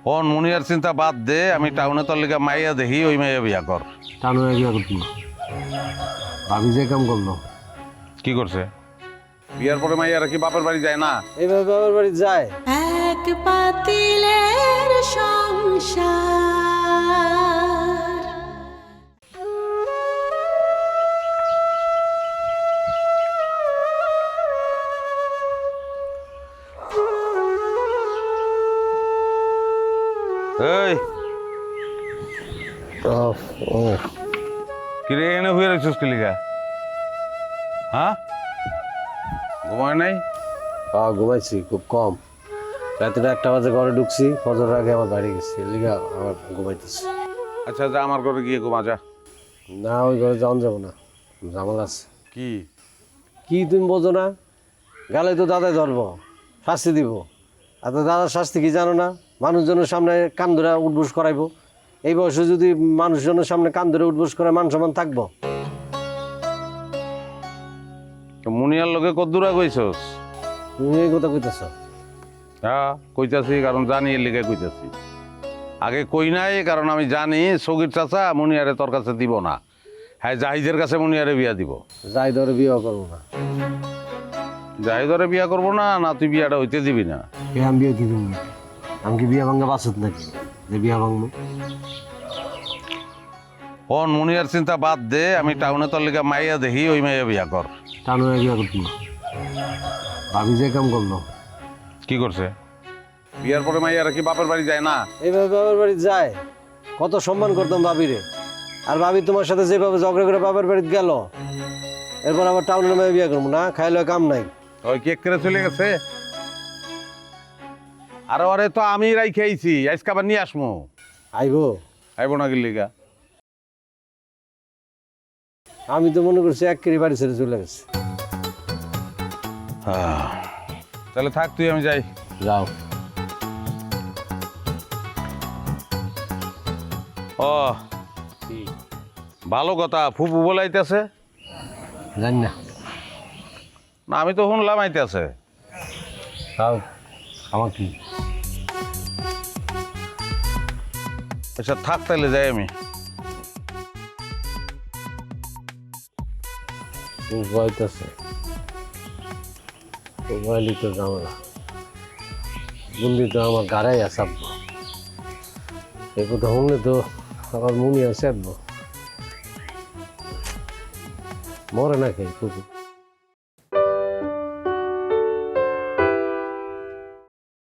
হন মুনিয়ার চিন্তা বাদ দে, আমি টাউনে তোর লিগা মাইয়া দেখি, ওই মাইয়া বিয়া কর। টানো বিয়া করতো না, ভাবি যে কাম করলো। কি করছে? বিয়ার পরে মাইয়ারা কি বাপের বাড়ি যায় না? এইভাবে বাবার বাড়ি যায়। এক পাতিলের সংসার। এই ও কিরে এনে হয়ে রয়েছিস কি লিগা? হ্যাঁ, ঘুমায় নাই? ঘুমাইছি খুব কম। রাতে 1টা বাজে ঘরে ঢুকছি, ফজরের আগে আমার বাড়ি গেছি, লিগা আমার ঘুমাইতেছি। আচ্ছা যা, আমার ঘরে গিয়ে ঘুমা যা। না, ওই ঘরে যাওয়া যাবো না, ঝামেলা আছে। কি কি তুমি বোঝো না? গালে তো দাদাই ধরবো, শাস্তি দিব। আর তো দাদার শাস্তি কি জানো না? মানুষজনের সামনে কান ধরে উঠবোস করাইবো। এই বয়সে যদি মানুষজনের সামনে কান ধরে উঠবোস করে মান সম্মান থাকবো? মুনিয়ার লোকে কদ্দুরা কইছস? তুমি এই কথা কইতেছ? হ্যাঁ কইতাছি, কারণ জানি এর লিগে কইতাছি। আগে কই নাই কারণ আমি জানি সগির চাচা মুনিয়ারে তোর কাছে দিব না। হ্যাঁ, জাহিদের কাছে মুনিয়ারে বিয়া দিব। যাই ধরে বিয়ে করবো না। জাহিদরে বিয়া করবো না? না তুই বিয়াটা হইতে দিবি না? আমি বিয়ে কি দিব? আমি কি বিয়ে ভাঙ্গা বাসত নাকি যে বিয়ে ভাঙবো? হন মুনিয়ার চিন্তা বাদ দে, আমি টাউনে তোর লিগা মাইয়া দেখি, ওই মাইয়া বিয়া কর। টানো বিয়ে করতো না, ভাবি যে কাম করলো। কি করছে? বিয়ার পরে মাইয়ারা কি বাপের বাড়ি যায় না? এইভাবে বাবার বাড়ি যায়। কত সম্মান করতাম ভাবিরে, আর ভাবি তোমার সাথে যেভাবে ঝগড়া করে বাবার বাড়িতে গেল, এরপর আবার টাউনের মেয়ে বিয়ে করবো না? খাইলে কাম নাই। ওই কেক করে চলে গেছে। আর ওরে তো আমি রাইখে আইছি, আজকে আবার নিয়ে আসমু। আইবো? আইবো না গিল্লিগা? আমি তো মনে করছি একেবারে বাড়ি ছেড়ে চলে গেছে। তাহলে থাক তুই, আমি যাই। যাও। ও ভালো কথা, ফুপু বলাইতেছে। জানি না। না আমি তো শুনলাম আইতেছে। যাও, আমার কি? আচ্ছা থাক তাহলে যাই আমি। ভয়তেছে, ভয়লি তো ঝামেলা। বন্দি তো আমার গাড়াই আসাবো, এই কথা শুনলে তো আমার মনে আছে মরে না খাই কুকুর।